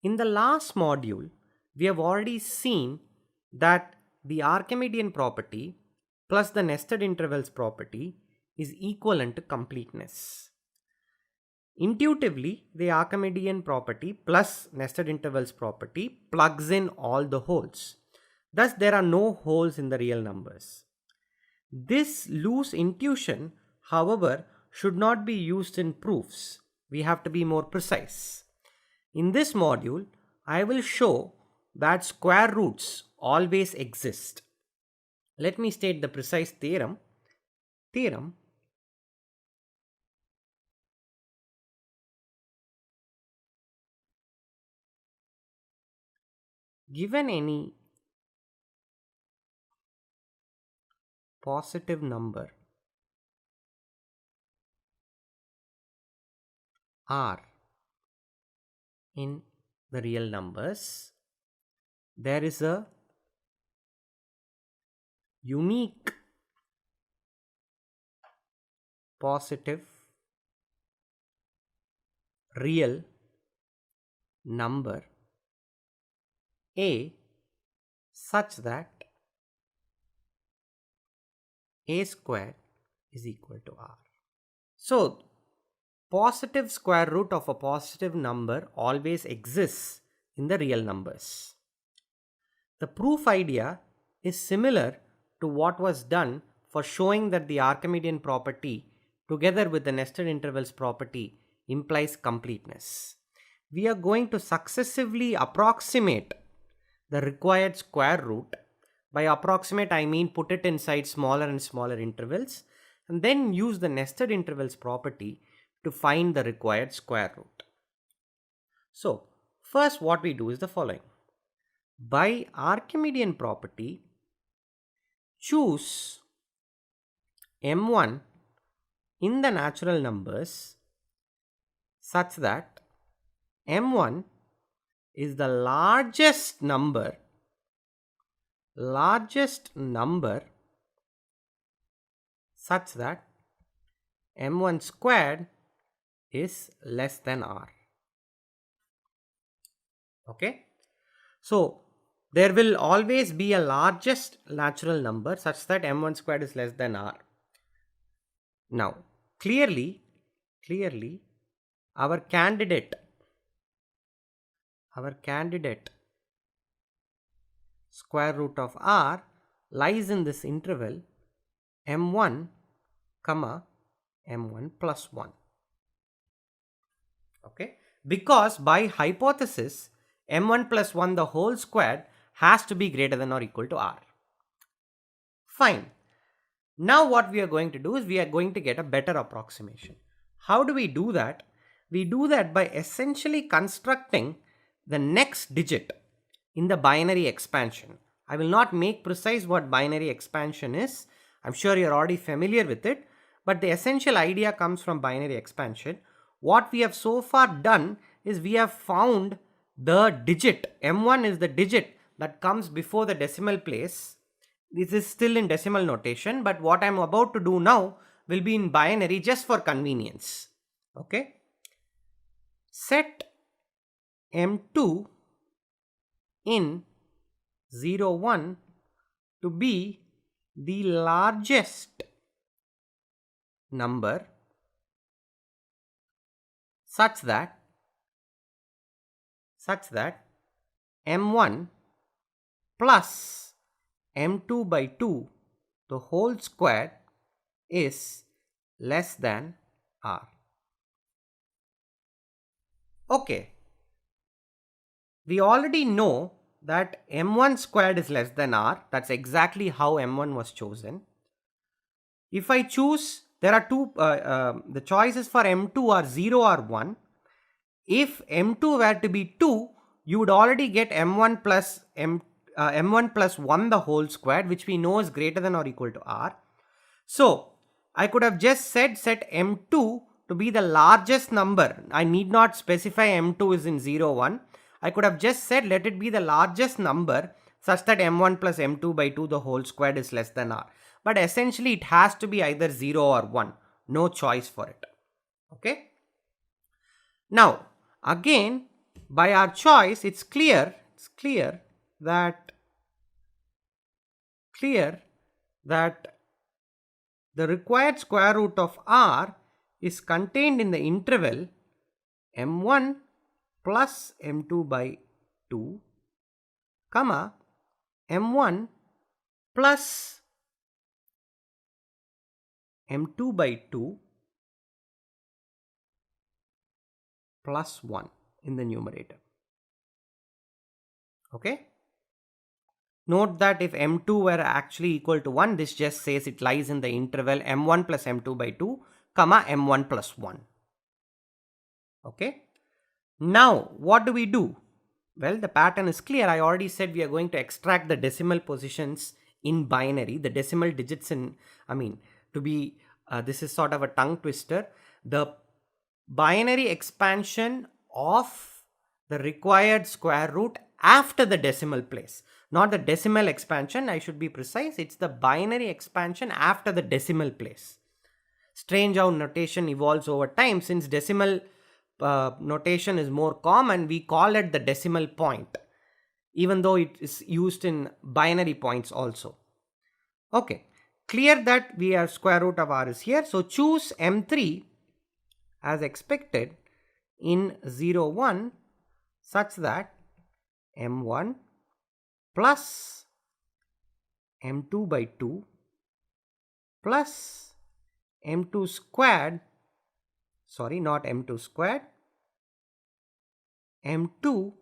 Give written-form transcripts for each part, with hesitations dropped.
In the last module, we have already seen that the Archimedean property plus the nested intervals property is equivalent to completeness. Intuitively, the Archimedean property plus nested intervals property plugs in all the holes. Thus, there are no holes in the real numbers. This loose intuition, however, should not be used in proofs. We have to be more precise. In this module, I will show that square roots always exist. Let me state the precise theorem. Given any positive number r in the real numbers, there is a unique positive real number a such that a square is equal to r. So, positive square root of a positive number always exists in the real numbers. The proof idea is similar to what was done for showing that the Archimedean property together with the nested intervals property implies completeness. We are going to successively approximate the required square root. By approximate, I mean put it inside smaller and smaller intervals and then use the nested intervals property to find the required square root. So, first what we do is the following. By Archimedean property, choose m1 in the natural numbers such that m1 is the largest number such that m1 squared is less than r. Okay, so there will always be a largest natural number such that m1 squared is less than r. Now, clearly our candidate square root of r lies in this interval m1 comma m1 plus 1. Okay, because by hypothesis m1 plus 1 the whole squared has to be greater than or equal to r. Fine. Now what we are going to do is we are going to get a better approximation. How do we do that? We do that by essentially constructing the next digit in the binary expansion. I will not make precise what binary expansion is. I'm sure you're already familiar with it, but the essential idea comes from binary expansion. What we have so far done is we have found the digit. M1 is the digit that comes before the decimal place. This is still in decimal notation, but what I'm about to do now will be in binary just for convenience. Okay. Set m2 in 0, 1 to be the largest number such that m1 plus m2 by 2 the whole square is less than r. Okay, we already know that m1 squared is less than r. That's exactly how m1 was chosen. If I choose, there are two, the choices for m2 are 0 or 1. If m2 were to be 2, you would already get m1 plus 1 the whole squared, which we know is greater than or equal to r. So I could have just said set m2 to be the largest number. I need not specify m2 is in 0, 1. I could have just said let it be the largest number such that m1 plus m2 by 2 the whole squared is less than r. But essentially it has to be either 0 or 1. No choice for it. Okay. Now again by our choice, it's clear that the required square root of r is contained in the interval m1 plus m2 by 2, comma m1 plus m2 by 2 plus 1 in the numerator. Okay. Note that if m2 were actually equal to 1, this just says it lies in the interval m1 plus m2 by 2, comma m1 plus 1. Okay. Now, what do we do? Well, the pattern is clear. I already said we are going to extract the decimal positions in binary, the decimal digits this is sort of a tongue twister. The binary expansion of the required square root after the decimal place. Not the decimal expansion, I should be precise. It's the binary expansion after the decimal place. Strange how notation evolves over time. Since decimal notation is more common, we call it the decimal point, even though it is used in binary points also. Okay, clear that we have square root of r is here. So choose m3 as expected in 0, 1 such that m1 plus m2 by 2 plus m2 squared, sorry, not m2 squared, m3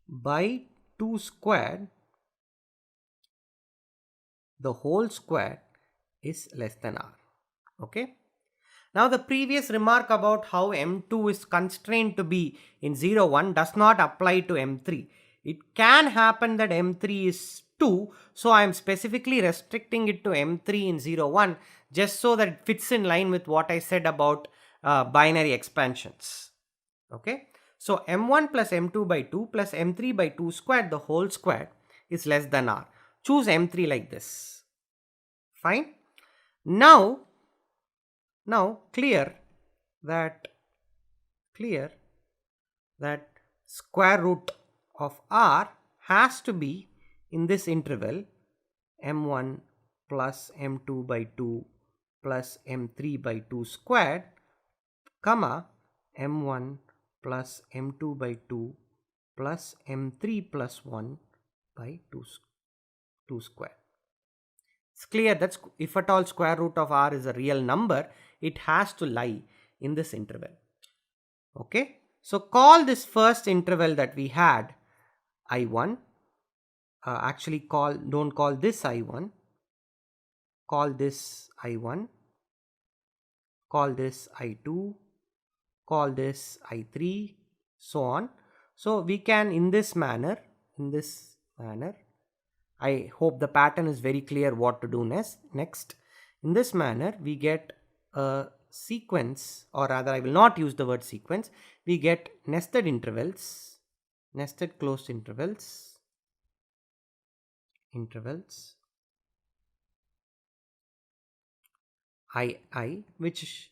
by 2 squared, the whole square is less than r. Okay. Now the previous remark about how m2 is constrained to be in 0, 1 does not apply to m3. It can happen that m3 is 2, so I am specifically restricting it to m3 in 0, 1 just so that it fits in line with what I said about binary expansions. Okay. So m1 plus m2 by 2 plus m3 by 2 squared, the whole square, is less than r. Choose m3 like this. Fine. Now clear that square root of r has to be in this interval m1 plus m2 by 2 plus m3 by 2 squared, comma m1 plus m2 by 2 plus m3 plus 1 by 2 squared. It's clear that if at all square root of r is a real number, it has to lie in this interval. Okay. So call this first interval that we had I1. Don't call this I1. Call this I1. Call this I2. Call this I3. So on. So we can in this manner, I hope the pattern is very clear what to do next. In this manner, we get a sequence, or rather I will not use the word sequence. We get nested intervals, nested closed intervals, I, which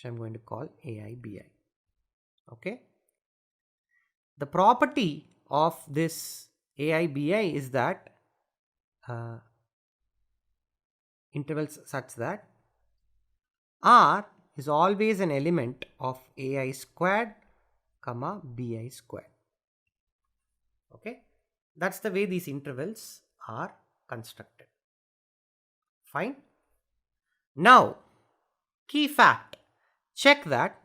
I'm going to call AI, BI. Okay. The property of this AI, BI is that intervals such that r is always an element of AI squared, comma BI squared. Okay. That's the way these intervals are constructed. Fine. Now, key fact. Check that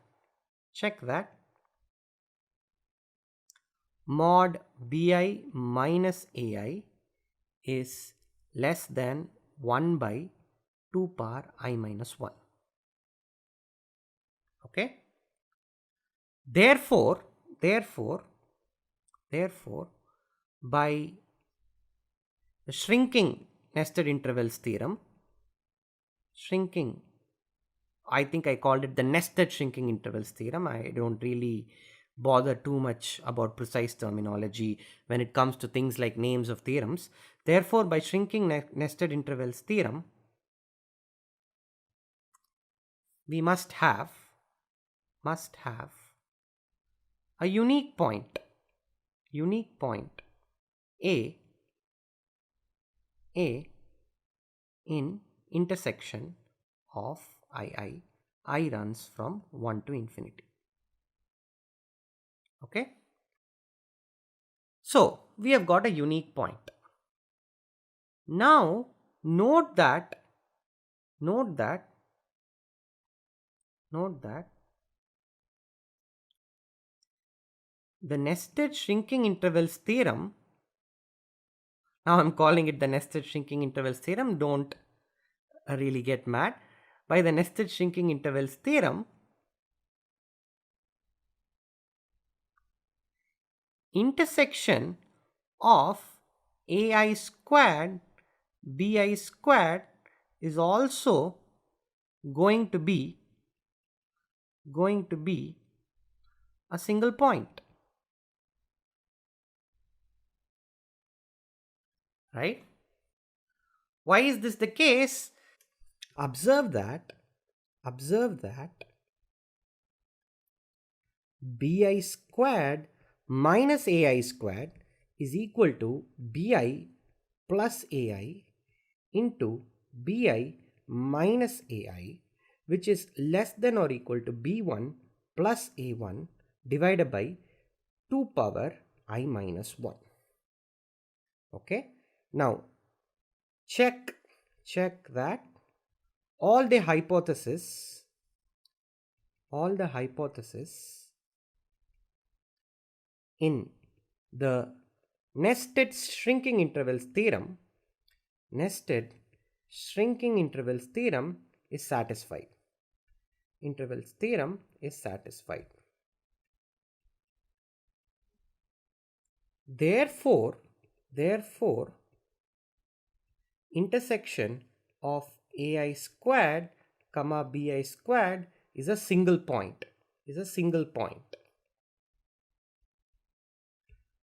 mod BI minus AI is less than 1 by 2 power I minus 1. Okay. Therefore, by the shrinking nested intervals theorem, I think I called it the nested shrinking intervals theorem. I don't really bother too much about precise terminology when it comes to things like names of theorems. Therefore, by shrinking nested intervals theorem, we must have a unique point a in intersection of I runs from 1 to infinity. Okay, so we have got a unique point. Now note that the nested shrinking intervals theorem, now I'm calling it the nested shrinking intervals theorem, don't really get mad. By the nested shrinking intervals theorem, intersection of ai squared bi squared is also going to be a single point, right? Why is this the case? Observe that bi squared minus ai squared is equal to bi plus ai into bi minus ai, which is less than or equal to b1 plus a1 divided by 2 power I minus 1. Okay, now check that all the hypotheses in the nested shrinking intervals theorem is satisfied. Therefore, intersection of ai squared comma bi squared is a single point.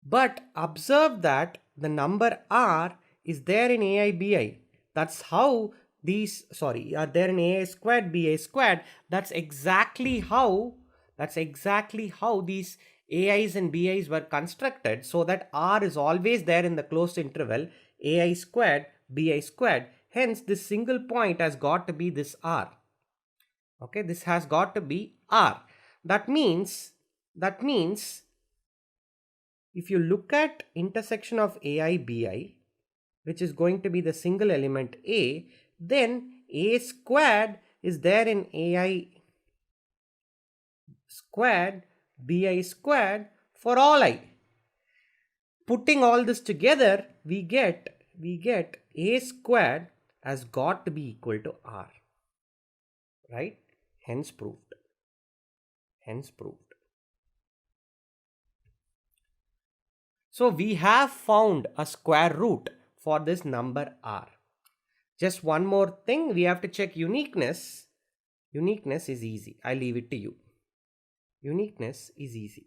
But observe that the number r is there in ai bi. That's how these are there in ai squared bi squared. That's exactly how these ais and bis were constructed, so that r is always there in the closed interval ai squared bi squared. Hence this single point has got to be this r. Okay, this has got to be r. That means if you look at intersection of ai bi, which is going to be the single element a, then a squared is there in ai squared bi squared for all I. Putting all this together, we get a squared has got to be equal to r, right? Hence proved. So we have found a square root for this number r. Just one more thing, we have to check uniqueness. Uniqueness is easy. I leave it to you. Uniqueness is easy.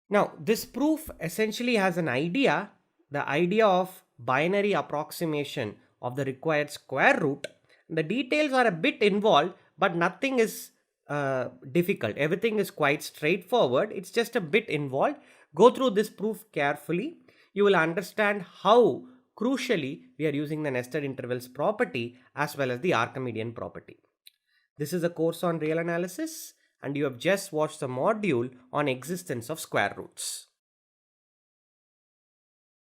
Now, this proof essentially has an idea, the idea of binary approximation of the required square root. The details are a bit involved, but nothing is difficult. Everything is quite straightforward. It's just a bit involved. Go through this proof carefully. You will understand how crucially we are using the nested intervals property as well as the Archimedean property. This is a course on real analysis, and you have just watched the module on existence of square roots.